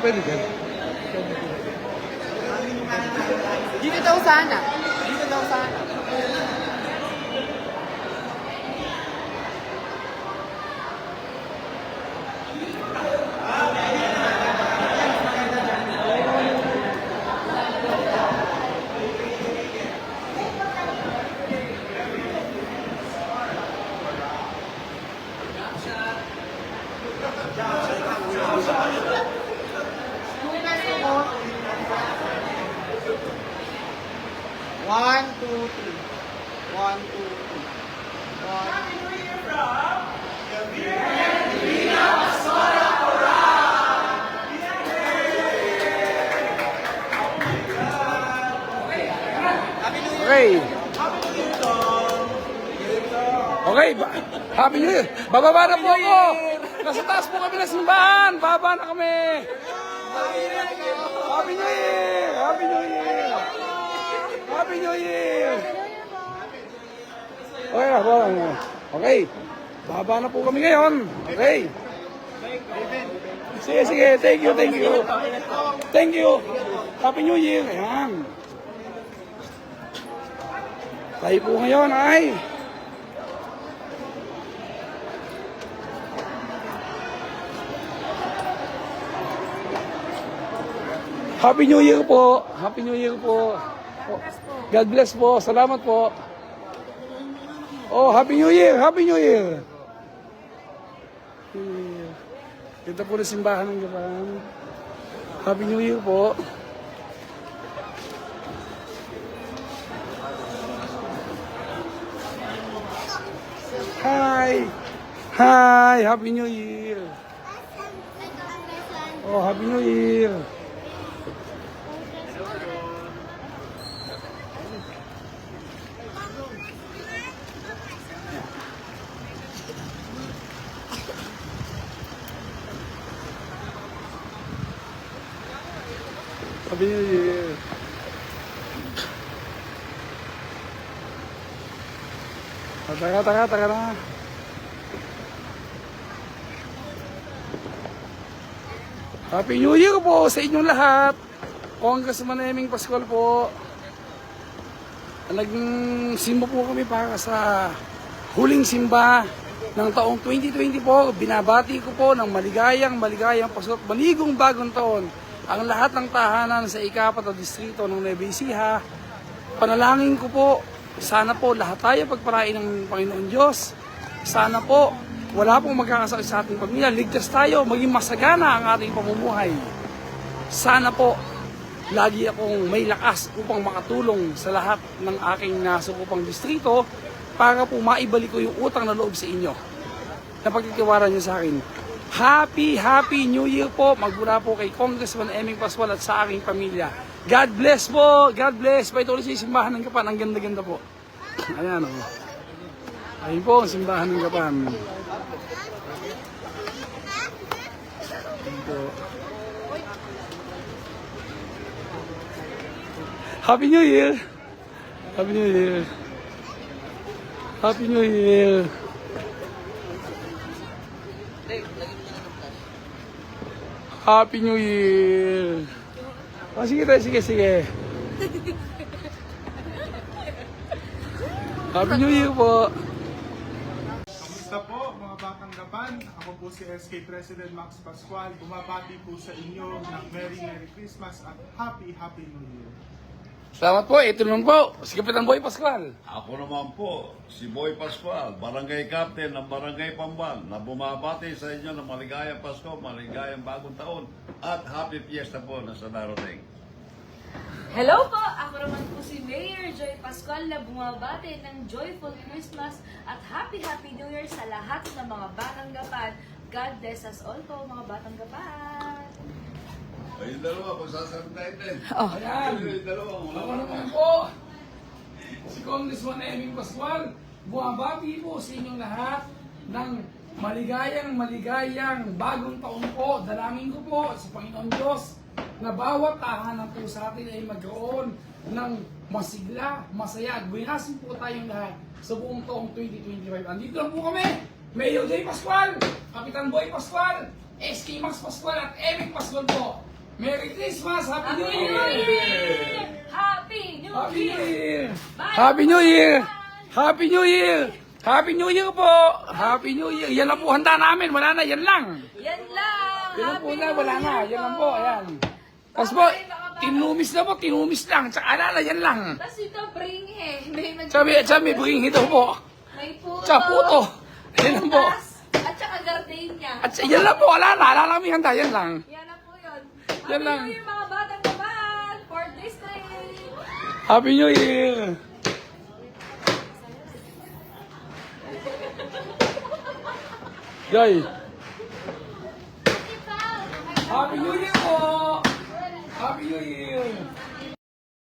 pwede din. Dito daw sana. Dito daw sana. One, two, three. One, two, three. One. Okay. Okay, Happy New Year. Bababa na po ako. Nasa taas po kami ng simbahan. Bababa na kami. Happy New Year. Happy New Year. Happy New Year. Okay, okay. Bababa na po kami ngayon. Okay. Sige, sige. Thank you, thank you. Thank you. Happy New Year. Ayan. Tayo po ngayon ay Happy New Year po. Happy New Year po. God bless po. Salamat po. Oh, Happy New Year. Happy New Year. Kita po na simbahan ng Japan. Happy New Year po. Hi! Hi! Happy New Year! Oh, Happy New Year! Happy New Year! Tara na. Happy New Year po sa inyong lahat. Congressman Eming Pascual po. Nagsimba po kami para sa huling simba ng taong 2024. Binabati ko po ng maligayang Pasko at maligong bagong taon ang lahat ng tahanan sa ika-4 na distrito ng Nueva Ecija. Panalangin ko po, sana po lahat tayo pagpalain ng Panginoon Diyos. Sana po wala pong magkakasakit sa ating pamilya. Ligtas tayo, maging masagana ang ating pamumuhay. Sana po lagi akong may lakas upang makatulong sa lahat ng aking nasukupang distrito para po maibalik ko yung utang na loob sa inyo na pagtitiwala niyo sa akin. Happy New Year po magmula po kay Congressman Eming Pascual at sa aking pamilya. God bless po. God bless. Pahit ulit sa simbahan ng Gapan. Ang ganda-ganda po. Ayan o. Ayun po ang simbahan ng Gapan. Ayun po. Happy New Year. Happy New Year. Happy New Year. Happy New Year. Oh, sige tayo, sige. Happy New Year po. Kamusta po mga Batang Gapan? Ako po si SK President Max Pascual. Bumabati po sa inyo ng Merry Christmas at Happy New Year. Salamat po. Ito naman po, si Kapitan Boy Pascual. Ako naman po, si Boy Pascual, Barangay Captain ng Barangay Pamban, na bumabati sa inyo ng maligayang Pasko, maligayang bagong taon, at Happy Fiesta po na sa darating. Hello po! Ako naman po si Mayor Joy Pascual na bumabati ng Joyful Christmas at Happy New Year sa lahat ng mga Batang Gapan. God bless us all po, mga Batang Gapan! Ayun dalawa, pagsasabihin din. Ayan. Ayun dalawa, Ako naman po, si Congressman Eming Pascual, bumabati po sa inyong lahat ng maligayang bagong taon po. Dalangin ko po sa Panginoon Diyos na bawat tahanan po sa atin ay magkaroon ng masigla, masaya at buwinasin po tayong lahat sa buong taong 2025. Andito lang po kami, Mayor J. Pascual, Kapitan Boy Pascual, SK Max Pascual at Eming Pascual po. Merry Christmas! Happy New Happy New Year! Year! Happy New Happy New Year! Year! Bye! Happy New Year! Happy New Year! Happy New Year po! Happy New Year! Yan lang po handa namin. Wala na, yan lang. Yan lang! Yan lang po Happy na, New wala na. Year Yan lang po, ayan. Tapos po, tinumis na po, tinumis lang. Tsaka alala, yan lang. Tapos ito, bring May Sabi, bring ito po. May puto. Tsaka puto. Yan lang po. Prutas, at saka gardenia. At yan lang po, wala na. Alala kami handa, yan lang. Yan na po yun. Yan Happy lang. New Year mga batang naman! For this day! Happy New Year! Joy! Happy New Year po! Happy New Year!